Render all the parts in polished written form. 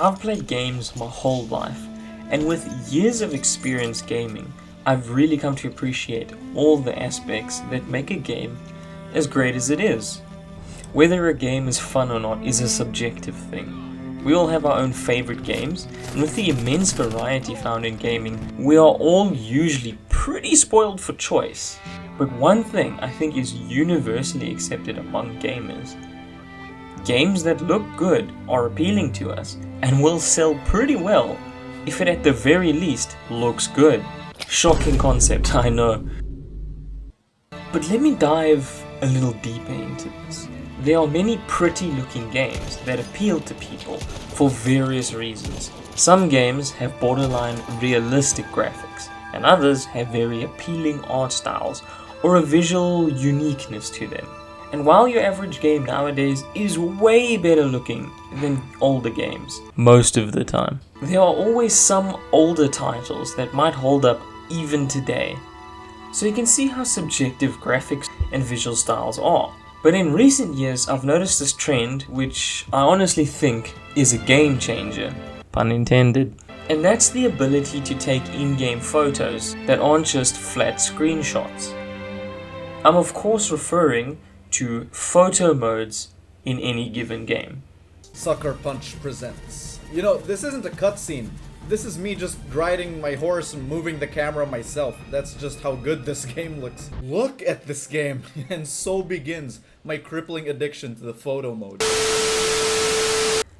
I've played games my whole life, and with years of experience gaming, I've really come to appreciate all the aspects that make a game as great as it is. Whether a game is fun or not is a subjective thing. We all have our own favorite games, and with the immense variety found in gaming, we are all usually pretty spoiled for choice. But one thing I think is universally accepted among gamers: games that look good are appealing to us and will sell pretty well if it at the very least looks good. Shocking concept, I know. But let me dive a little deeper into this. There are many pretty looking games that appeal to people for various reasons. Some games have borderline realistic graphics, and others have very appealing art styles or a visual uniqueness to them. And while your average game nowadays is way better looking than older games, most of the time, there are always some older titles that might hold up even today. So you can see how subjective graphics and visual styles are. But in recent years, I've noticed this trend, which I honestly think is a game changer, pun intended. And that's the ability to take in-game photos that aren't just flat screenshots. I'm of course referring to photo modes in any given game. Sucker Punch presents. You know, this isn't a cutscene. This is me just riding my horse and moving the camera myself. That's just how good this game looks. Look at this game, and so begins my crippling addiction to the photo mode.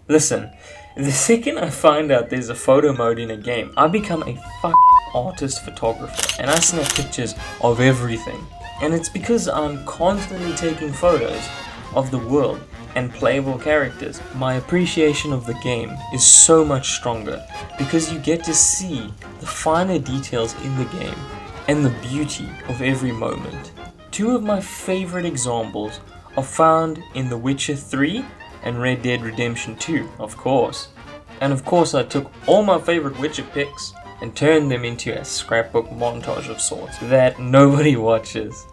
Listen, the second I find out there's a photo mode in a game, I become a artist photographer and I snap pictures of everything. And it's because I'm constantly taking photos of the world and playable characters. My appreciation of the game is so much stronger because you get to see the finer details in the game and the beauty of every moment. Two of my favorite examples are found in The Witcher 3 and Red Dead Redemption 2, of course. And of course I took all my favorite Witcher pics and turned them into a scrapbook montage of sorts that nobody watches.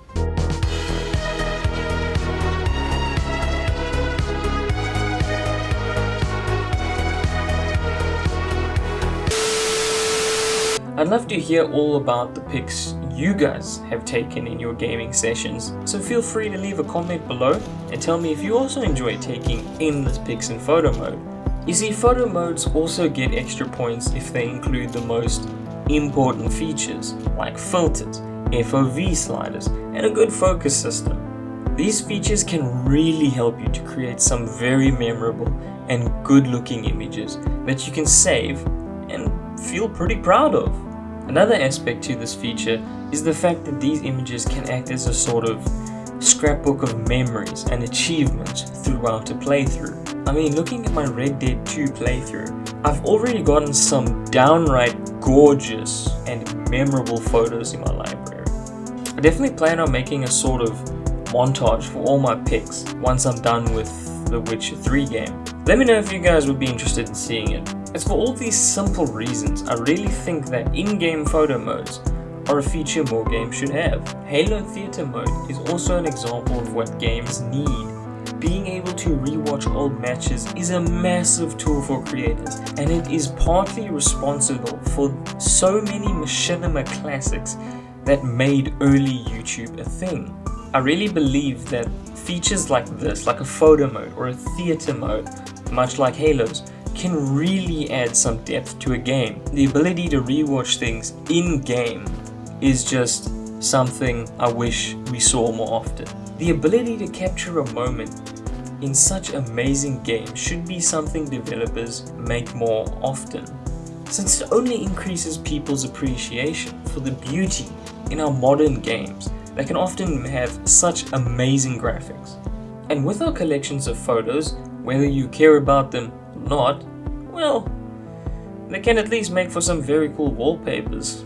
I'd love to hear all about the pics you guys have taken in your gaming sessions, so feel free to leave a comment below and tell me if you also enjoy taking endless pics in photo mode. You see, photo modes also get extra points if they include the most important features like filters, FOV sliders, and a good focus system. These features can really help you to create some very memorable and good looking images that you can save and feel pretty proud of. Another aspect to this feature is the fact that these images can act as a sort of scrapbook of memories and achievements throughout a playthrough. I mean, looking at my Red Dead 2 playthrough, I've already gotten some downright gorgeous and memorable photos in my library. I definitely plan on making a sort of montage for all my pics once I'm done with the Witcher 3 game. Let me know if you guys would be interested in seeing it. As for all these simple reasons, I really think that in-game photo modes are a feature more games should have. Halo Theater Mode is also an example of what games need. Being able to rewatch old matches is a massive tool for creators, and it is partly responsible for so many machinima classics that made early YouTube a thing. I really believe that features like this, like a photo mode or a theater mode, much like Halo's, can really add some depth to a game. The ability to rewatch things in-game is just something I wish we saw more often. The ability to capture a moment in such amazing games should be something developers make more often, since it only increases people's appreciation for the beauty in our modern games that can often have such amazing graphics. And with our collections of photos, whether you care about them or not, well, they can at least make for some very cool wallpapers.